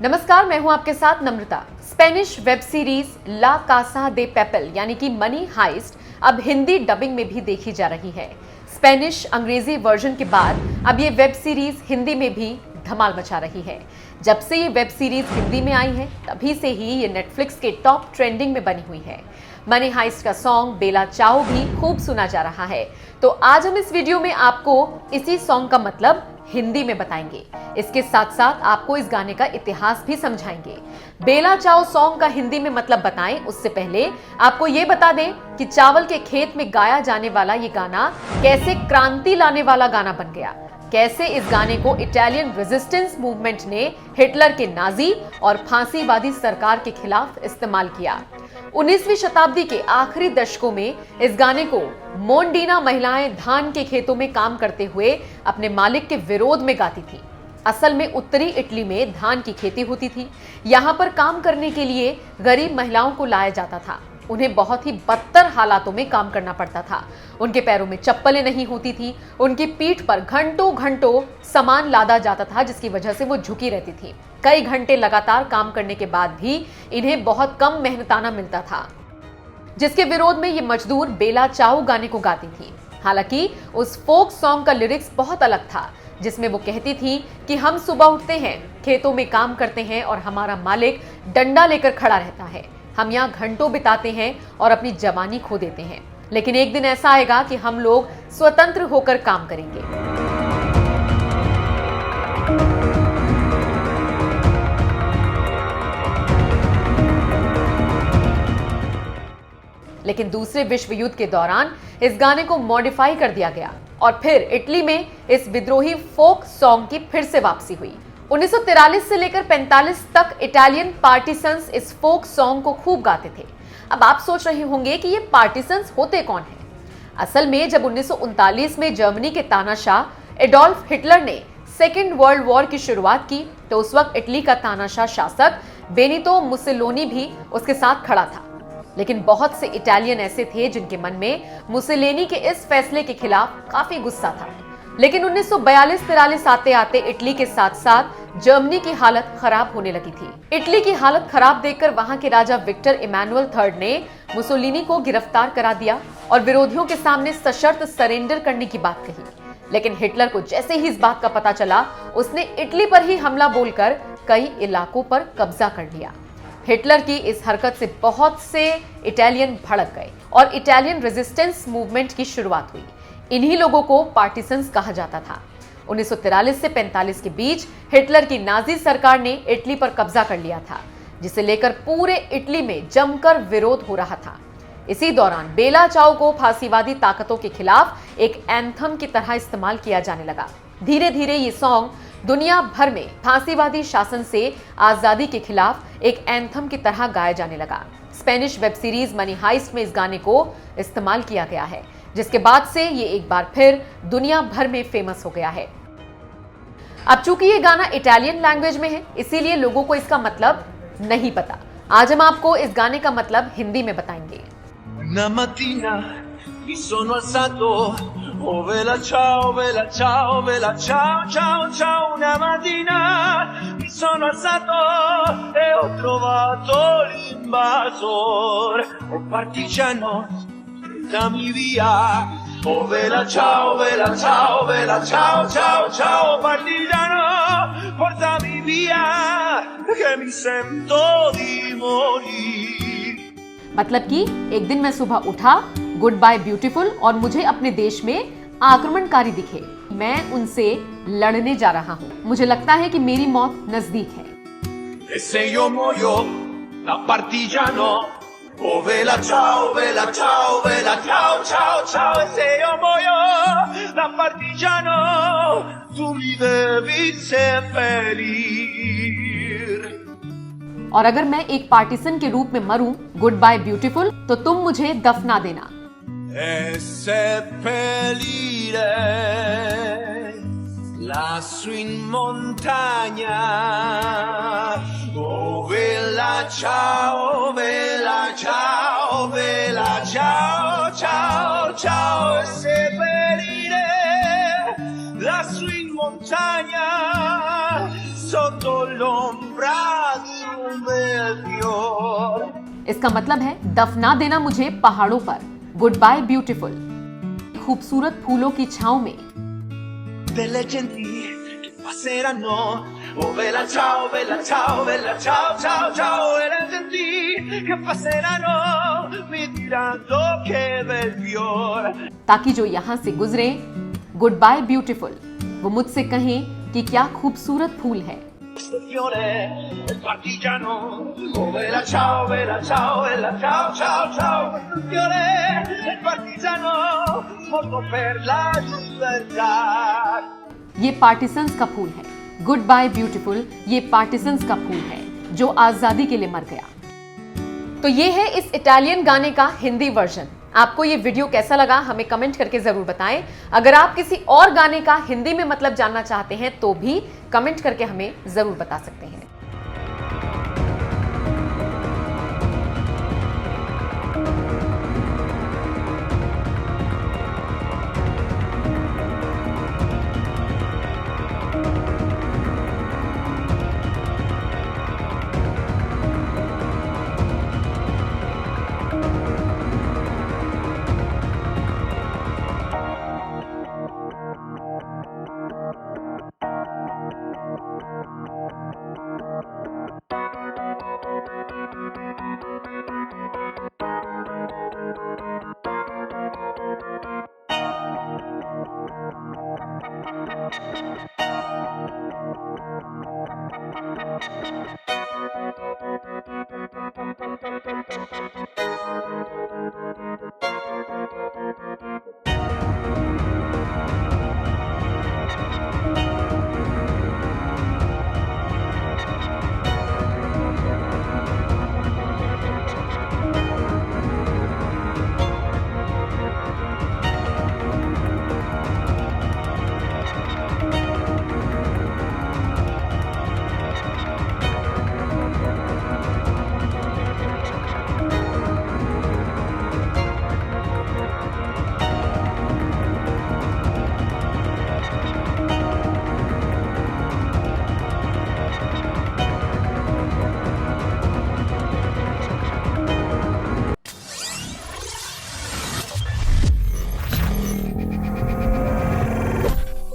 नमस्कार, मैं हूं आपके साथ नम्रता। स्पेनिश वेब सीरीज ला कासा दे पेपल यानी कि मनी हाइस्ट अब हिंदी डबिंग में भी देखी जा रही है। स्पेनिश अंग्रेजी वर्जन के बाद अब ये वेब सीरीज हिंदी में भी धमाल मचा रही है। जब से ये वेब सीरीज हिंदी में आई है तभी से ही ये नेटफ्लिक्स के टॉप ट्रेंडिंग में बनी हुई है। मनी हाइस्ट का सॉन्ग बेला चाओ भी खूब सुना जा रहा है। तो आज हम इस वीडियो में आपको इसी सॉन्ग का मतलब हिंदी में बताएंगे। इसके साथ साथ आपको इस गाने का इतिहास भी समझाएंगे। बेला चाओ सॉन्ग का हिंदी में मतलब बताएं उससे पहले आपको ये बता दें कि चावल के खेत में गाया जाने वाला ये गाना कैसे क्रांति लाने वाला गाना बन गया। कैसे इस गाने को इटालियन रेजिस्टेंस मूवमेंट ने हिटलर के नाजी और फांसीवादी सरकार के खिलाफ इस्तेमाल किया। 19वीं शताब्दी के आखिरी दशकों में इस गाने को मोंडीना महिलाएं धान के खेतों में काम करते हुए अपने मालिक के विरोध में गाती थी। असल में उत्तरी इटली में धान की खेती होती थी। यहाँ पर काम करने के लिए गरीब महिलाओं को लाया जाता था। उन्हें बहुत ही बदतर हालातों में काम करना पड़ता था। उनके पैरों में चप्पलें नहीं होती थी। उनकी पीठ पर घंटों घंटों सामान लादा जाता था, जिसकी वजह से वो झुकी रहती थी। कई घंटे लगातार काम करने के बाद भी इन्हें बहुत कम मेहनताना मिलता था, जिसके विरोध में ये मजदूर बेला चाओ गाने को गाती थी। हालांकि उस फोक सॉन्ग का लिरिक्स बहुत अलग था, जिसमें वो कहती थी कि हम सुबह उठते हैं, खेतों में काम करते हैं और हमारा मालिक डंडा लेकर खड़ा रहता है। हम यहाँ घंटों बिताते हैं और अपनी जवानी खो देते हैं, लेकिन एक दिन ऐसा आएगा कि हम लोग स्वतंत्र होकर काम करेंगे। लेकिन दूसरे विश्व युद्ध के दौरान इस गाने को मॉडिफाई कर दिया गया और फिर इटली में इस विद्रोही फोक सॉन्ग की फिर से वापसी हुई। 1943 से लेकर 45 तक इटालियन पार्टिसंस इस फोक सॉन्ग को खूब गाते थे। अब आप सोच रहे होंगे कि ये पार्टिसंस होते कौन हैं? असल में जब 1939 में जर्मनी के तानाशाह एडोल्फ हिटलर ने सेकेंड वर्ल्ड वॉर की शुरुआत की तो उस वक्त इटली का तानाशाह शासक बेनितो मुसोलिनी भी उसके साथ खड़ा था। लेकिन बहुत से इटालियन ऐसे थे जिनके मन में मुसोलिनी के इस फैसले के खिलाफ काफी गुस्सा था। लेकिन 1942-43 आते आते इटली के साथ साथ जर्मनी की हालत खराब होने लगी थी। इटली की हालत खराब देखकर वहां के राजा विक्टर इमैनुअल III ने मुसोलिनी को गिरफ्तार करा दिया और विरोधियों के सामने सशर्त सरेंडर करने की बात कही। लेकिन हिटलर को जैसे ही इस बात का पता चला, उसने इटली पर ही हमला बोलकर कई इलाकों पर कब्जा कर लिया। हिटलर की इस हरकत से बहुत से इटालियन भड़क गए और इटालियन रेजिस्टेंस मूवमेंट की शुरुआत हुई। इन्हीं लोगों को पार्टिसंस कहा जाता था। 1943 से 45 के बीच हिटलर की नाजी सरकार ने इटली पर कब्जा कर लिया था, जिसे लेकर पूरे इटली में जमकर विरोध हो रहा था। इसी दौरान बेला चाओ को फांसीवादी ताकतों के खिलाफ एक एंथम की तरह इस्तेमाल किया जाने लगा। धीरे धीरे ये सॉन्ग दुनिया भर में फांसीवादी शासन से आजादी के खिलाफ एक एंथम की तरह गाया जाने लगा। Spanish web series Money Heist में इस गाने को इस्तेमाल किया गया है, जिसके बाद से ये एक बार फिर दुनिया भर में फेमस हो गया है। अब चूंकि ये गाना इटालियन लैंग्वेज में है, इसीलिए लोगों को इसका मतलब नहीं पता। आज हम आपको इस गाने का मतलब हिंदी में बताएंगे। Una mattina mi sono alzato, oh vela ciao, vela ciao, vela ciao, ciao, ciao. Una mattina mi sono alzato e ho trovato l'invasor, un partigiano, dammi via. Oh vela ciao, vela ciao, vela ciao, ciao, ciao, partigiano, portami via, che mi sento di morire. मतलब कि एक दिन मैं सुबह उठा, good bye beautiful, और मुझे अपने देश में आक्रमणकारी दिखे। मैं उनसे लड़ने जा रहा हूँ। मुझे लगता है कि मेरी मौत नजदीक है। E se io muoio da partigiano, oh vela ciao, vela ciao, vela ciao, ciao, ciao. E se io muoio da partigiano, tu mi devi seppellire. और अगर मैं एक पार्टिसन के रूप में मरूं, गुड बाय ब्यूटीफुल, तो तुम मुझे दफना देना। E seppellire lassù in montagna. Oh vela ciao, vela ciao, vela ciao, ciao, ciao. E seppellire lassù in montagna sotto l'ombra di un bel fiore. इसका मतलब है दफना देना मुझे पहाड़ों पर, गुड बाय ब्यूटीफुल, खूबसूरत फूलों की छांव में। Delle genti che passeranno, oh bella ciao, bella ciao, bella ciao, ciao, ciao, e le genti che passeranno mi diranno che bel fiore. ताकि जो यहाँ से गुजरे, गुड बाय ब्यूटीफुल, वो मुझसे कहें कि क्या खूबसूरत फूल है। Questo fiore è partigiano, oh bella ciao, bella ciao, bella ciao, ciao, ciao. Questo fiore è partigiano, morto per la libertà. ये पार्टिसंस का फूल है, गुड बाय ब्यूटीफुल, ये पार्टिसंस का फूल है जो आजादी के लिए मर गया। तो ये है इस इटालियन गाने का हिंदी वर्जन। आपको ये वीडियो कैसा लगा हमें कमेंट करके जरूर बताएं। अगर आप किसी और गाने का हिंदी में मतलब जानना चाहते हैं तो भी कमेंट करके हमें जरूर बता सकते हैं।